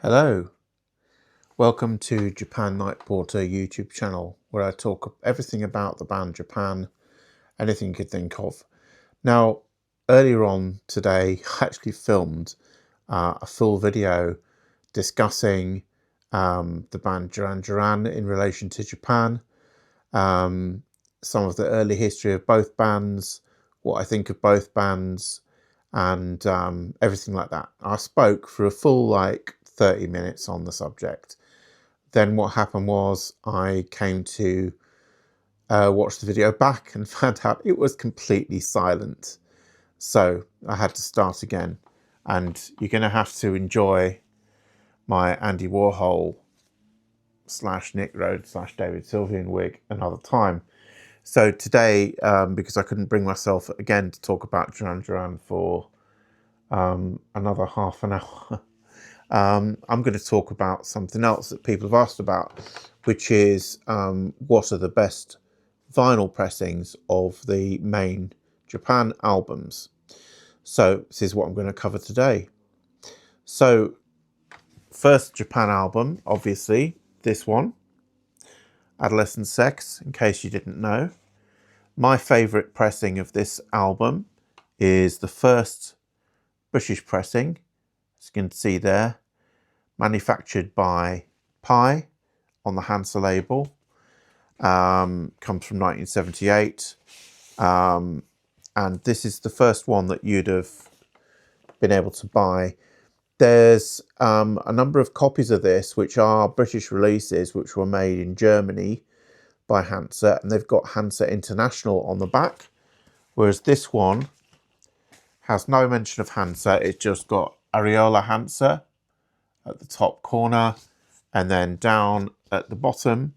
Hello, welcome to Japan Night Porter YouTube channel, where I talk everything about the band Japan, anything you could think of. Now, earlier on today, I actually filmed a full video discussing the band Duran Duran in relation to Japan, some of the early history of both bands, what I think of both bands, and everything like that. I spoke for a full 30 minutes on the subject. Then what happened was I came to watch the video back and found out it was completely silent. So I had to start again. And you're going to have to enjoy my Andy Warhol / Nick Rhodes / David Sylvian wig another time. So today, because I couldn't bring myself again to talk about Duran Duran for another half an hour, I'm going to talk about something else that people have asked about, which is what are the best vinyl pressings of the main Japan albums. So this is what I'm going to cover today. So first Japan album, obviously this one, Adolescent Sex, in case you didn't know. My favourite pressing of this album is the first British pressing, as you can see there, manufactured by Pi on the Hansa label. Comes from 1978, and this is the first one that you'd have been able to buy. There's a number of copies of this which are British releases which were made in Germany by Hansa, and they've got Hansa International on the back, whereas this one has no mention of Hansa. It's just got Areola Hansa at the top corner, and then down at the bottom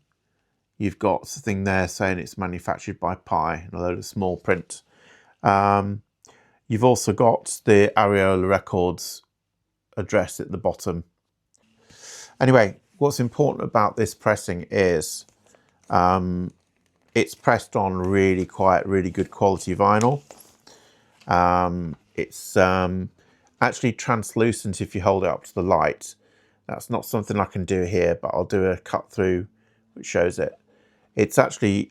you've got the thing there saying it's manufactured by Pi, and a load of small print. You've also got the Areola Records address at the bottom. Anyway, what's important about this pressing is it's pressed on really good quality vinyl. It's actually translucent if you hold it up to the light. That's not something I can do here, but I'll do a cut through which shows it. It's actually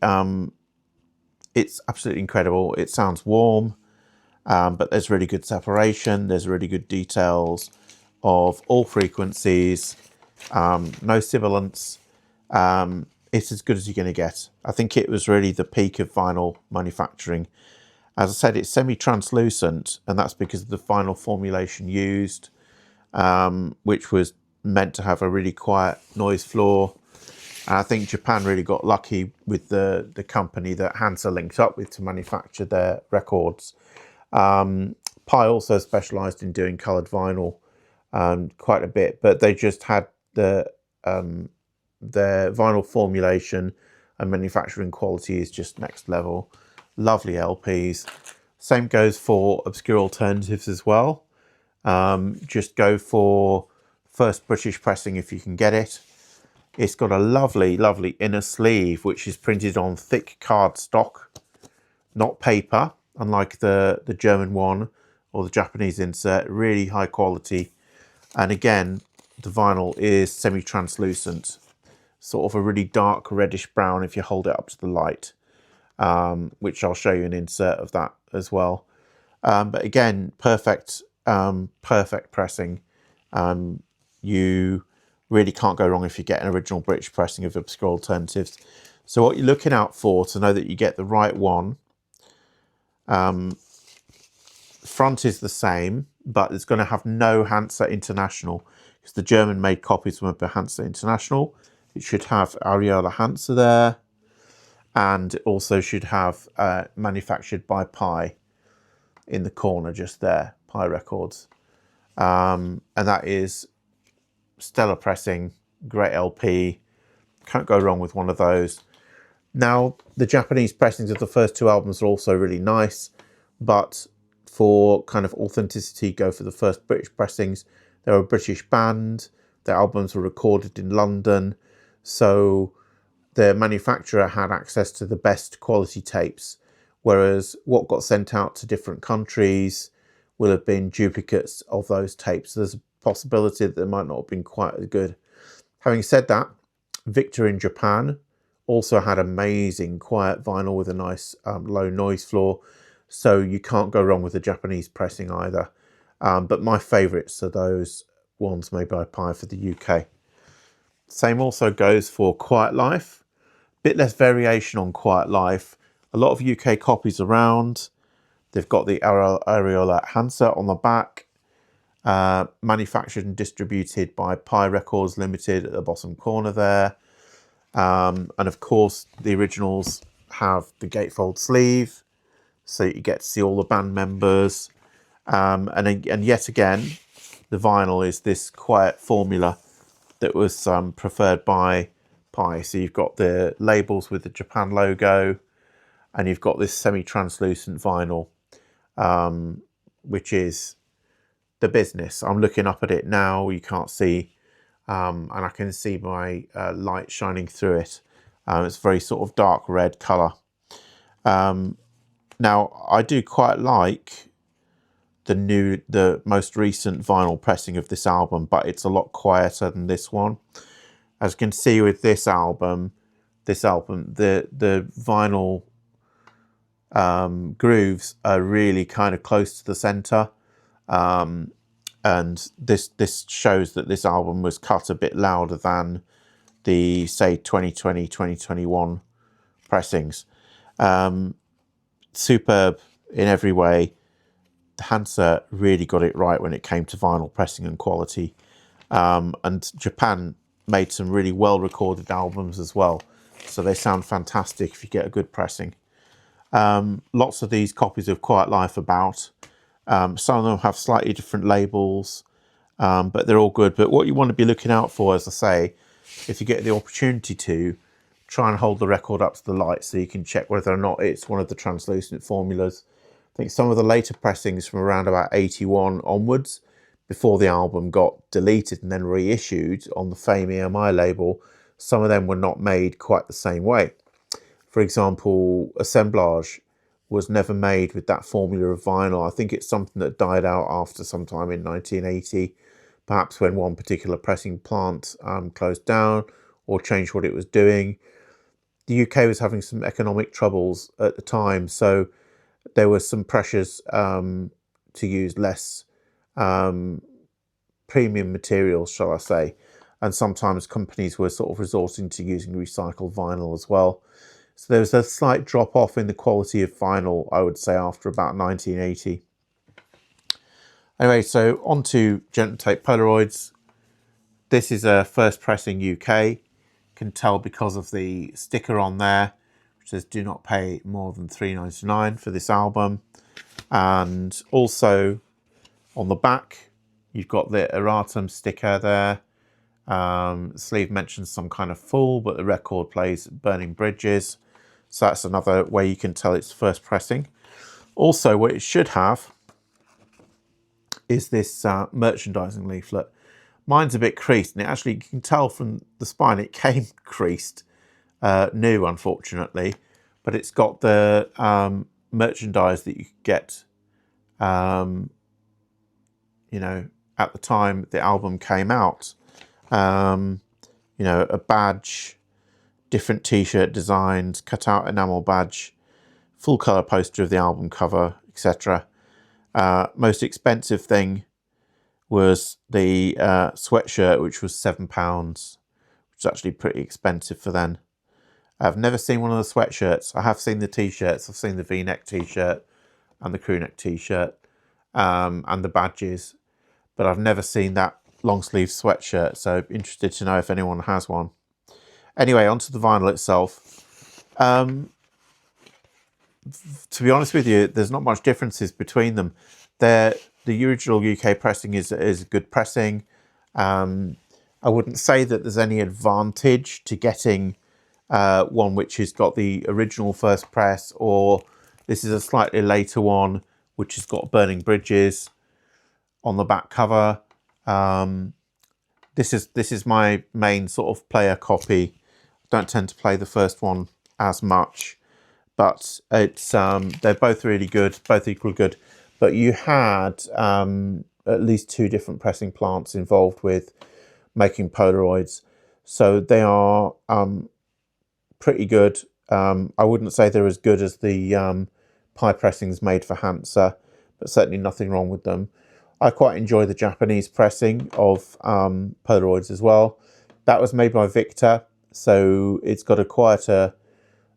it's absolutely incredible. It sounds warm, but there's really good separation. There's really good details of all frequencies, no sibilance. It's as good as you're going to get. I think it was really the peak of vinyl manufacturing. As I said, it's semi-translucent, and that's because of the vinyl formulation used, which was meant to have a really quiet noise floor. And I think Japan really got lucky with the company that Hansa linked up with to manufacture their records. Pi also specialised in doing coloured vinyl quite a bit, but they just had their vinyl formulation and manufacturing quality is just next level. Lovely LPs. Same goes for obscure alternatives as well. Just go for first British pressing if you can get it. It's got a lovely inner sleeve which is printed on thick cardstock, not paper, unlike the German one or the Japanese insert. Really high quality. And again, the vinyl is semi-translucent, sort of a really dark reddish brown if you hold it up to the light. Which I'll show you an insert of that as well. But again, perfect pressing. You really can't go wrong if you get an original British pressing of obscure alternatives. So what you're looking out for to know that you get the right one, front is the same, but it's going to have no Hansa International, because the German made copies were by Hansa International. It should have Areola Hansa there, and it also should have manufactured by Pi in the corner just there, Pi Records. And that is stellar pressing, great LP, can't go wrong with one of those. Now, the Japanese pressings of the first two albums are also really nice, but for kind of authenticity, go for the first British pressings. They're a British band, their albums were recorded in London, so the manufacturer had access to the best quality tapes, whereas what got sent out to different countries will have been duplicates of those tapes. There's possibility that they might not have been quite as good. Having said that, Victor in Japan also had amazing quiet vinyl with a nice low noise floor, so you can't go wrong with the Japanese pressing either. But my favourites are those ones made by Pi for the UK. Same also goes for Quiet Life. Bit less variation on Quiet Life. A lot of UK copies around. They've got the areola handset on the back. Manufactured and distributed by Pi Records Limited at the bottom corner there. And of course, the originals have the gatefold sleeve, so you get to see all the band members. And yet again, the vinyl is this quiet formula that was preferred by Pi. So you've got the labels with the Japan logo, and you've got this semi-translucent vinyl, which is the business. I'm looking up at it now, you can't see, and I can see my light shining through it. It's very sort of dark red colour. Now, I do quite like the most recent vinyl pressing of this album, but it's a lot quieter than this one. As you can see with this album, the vinyl grooves are really kind of close to the centre, and this shows that this album was cut a bit louder than the, say, 2020, 2021 pressings. Superb in every way. The Hansa really got it right when it came to vinyl pressing and quality. And Japan made some really well recorded albums as well, so they sound fantastic if you get a good pressing. Lots of these copies of Quiet Life about. Some of them have slightly different labels, but they're all good. But what you want to be looking out for, as I say, if you get the opportunity to, try and hold the record up to the light so you can check whether or not it's one of the translucent formulas. I think some of the later pressings from around about 81 onwards, before the album got deleted and then reissued on the Fame EMI label, some of them were not made quite the same way. For example, Assemblage was never made with that formula of vinyl. I think it's something that died out after sometime in 1980, perhaps when one particular pressing plant closed down or changed what it was doing. The UK was having some economic troubles at the time, so there were some pressures to use less premium materials, shall I say, and sometimes companies were sort of resorting to using recycled vinyl as well. So there was a slight drop off in the quality of vinyl, I would say, after about 1980. Anyway, so on to Gentle Tape Polaroids. This is a first pressing UK. Can tell because of the sticker on there, which says do not pay more than £3.99 for this album. And also on the back, you've got the erratum sticker there. The sleeve mentions some kind of fool, but the record plays Burning Bridges. So that's another way you can tell it's first pressing. Also, what it should have is this merchandising leaflet. Mine's a bit creased, and it actually, you can tell from the spine, it came creased, new, unfortunately. But it's got the merchandise that you could get, you know, at the time the album came out. You know, a badge, different t-shirt designs, cut out enamel badge, full colour poster of the album cover, etc. Most expensive thing was the sweatshirt, which was £7, which is actually pretty expensive for then. I've never seen one of the sweatshirts. I have seen the t-shirts. I've seen the v-neck t-shirt and the crew neck t-shirt and the badges, but I've never seen that long sleeve sweatshirt, so interested to know if anyone has one. Anyway, onto the vinyl itself. To be honest with you, there's not much differences between them. The original UK pressing is good pressing. I wouldn't say that there's any advantage to getting one which has got the original first press, or this is a slightly later one which has got Burning Bridges on the back cover. This is my main sort of player copy. I don't tend to play the first one as much, but it's they're both really good, both equally good. But you had at least 2 different pressing plants involved with making Polaroids. So they are pretty good. I wouldn't say they're as good as the pie pressings made for Hansa, but certainly nothing wrong with them. I quite enjoy the Japanese pressing of Polaroids as well. That was made by Victor, so it's got a quieter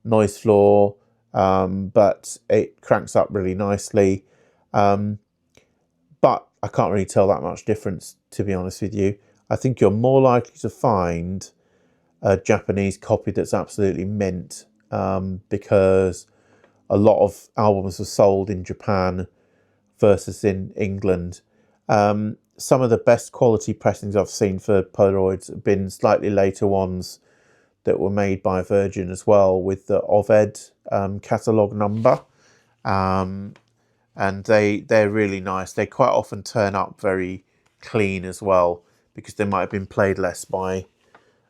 noise floor, but it cranks up really nicely. But I can't really tell that much difference, to be honest with you. I think you're more likely to find a Japanese copy that's absolutely mint, because a lot of albums were sold in Japan versus in England. Some of the best quality pressings I've seen for Polaroids have been slightly later ones that were made by Virgin as well, with the OVED catalogue number. And they're really nice. They quite often turn up very clean as well, because they might have been played less by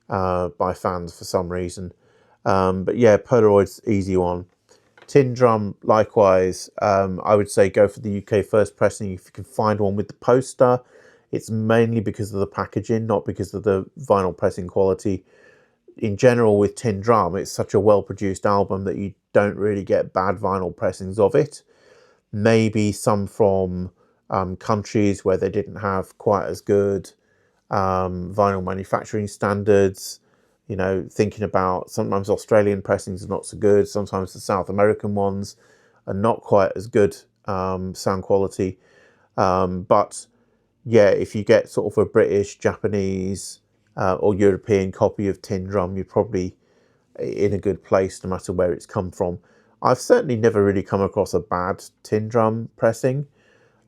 fans for some reason. But yeah, Polaroid's easy one. Tin Drum, likewise, I would say go for the UK first pressing if you can find one with the poster. It's mainly because of the packaging, not because of the vinyl pressing quality. In general, with Tin Drum, it's such a well-produced album that you don't really get bad vinyl pressings of it. Maybe some from countries where they didn't have quite as good vinyl manufacturing standards. You know, thinking about sometimes Australian pressings are not so good. Sometimes the South American ones are not quite as good sound quality. But yeah, if you get sort of a British, Japanese or European copy of Tin Drum, you're probably in a good place no matter where it's come from. I've certainly never really come across a bad Tin Drum pressing.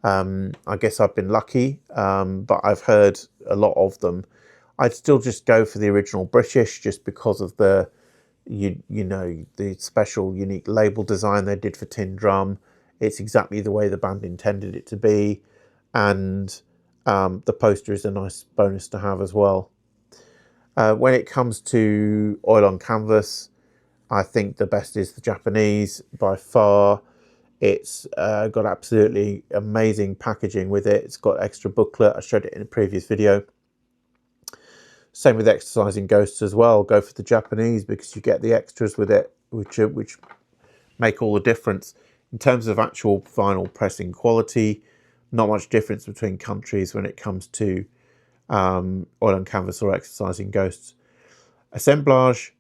I guess I've been lucky, but I've heard a lot of them. I'd still just go for the original British, just because of the, you know, the special unique label design they did for Tin Drum. It's exactly the way the band intended it to be, and the poster is a nice bonus to have as well. When it comes to oil on canvas, I think the best is the Japanese by far. It's got absolutely amazing packaging with it. It's got extra booklet. I showed it in a previous video. Same with Exercising Ghosts as well. Go for the Japanese because you get the extras with it, which make all the difference. In terms of actual vinyl pressing quality, not much difference between countries when it comes to oil on canvas or Exercising Ghosts. Assemblage,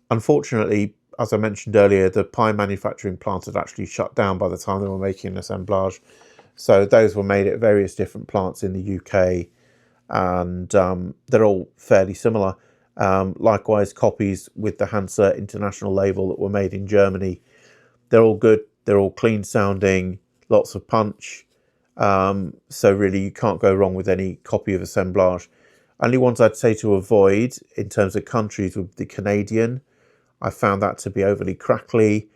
unfortunately, as I mentioned earlier, the pie manufacturing plant had actually shut down by the time they were making an Assemblage. So those were made at various different plants in the UK, and they're all fairly similar. Likewise, copies with the Hansa International label that were made in Germany. They're all good. They're all clean sounding, lots of punch. So really, you can't go wrong with any copy of Assemblage. Only ones I'd say to avoid in terms of countries would be the Canadian. I found that to be overly crackly.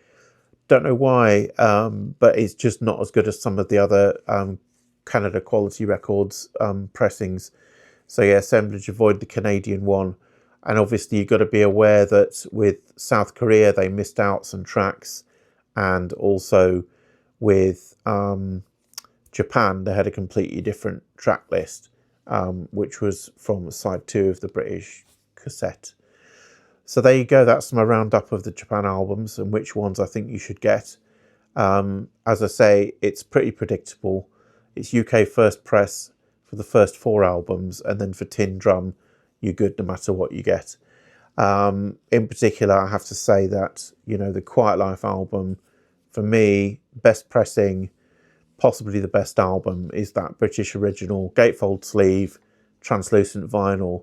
Don't know why, but it's just not as good as some of the other Canada Quality Records pressings. So yeah, Assemblage, avoid the Canadian one. And obviously you've got to be aware that with South Korea, they missed out some tracks. And also with Japan, they had a completely different track list, which was from side 2 of the British cassette. So there you go, that's my roundup of the Japan albums and which ones I think you should get. As I say, it's pretty predictable. It's UK first press for the first 4 albums, and then for Tin Drum, you're good no matter what you get. In particular, I have to say that, you know, the Quiet Life album, for me, best pressing, possibly the best album, is that British original gatefold sleeve, translucent vinyl.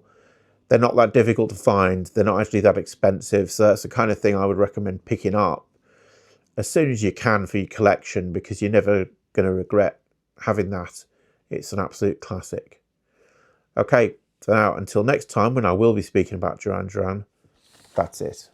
They're not that difficult to find. They're not actually that expensive. So that's the kind of thing I would recommend picking up as soon as you can for your collection, because you're never going to regret having that. It's an absolute classic. Okay, so now until next time, when I will be speaking about Duran Duran, that's it.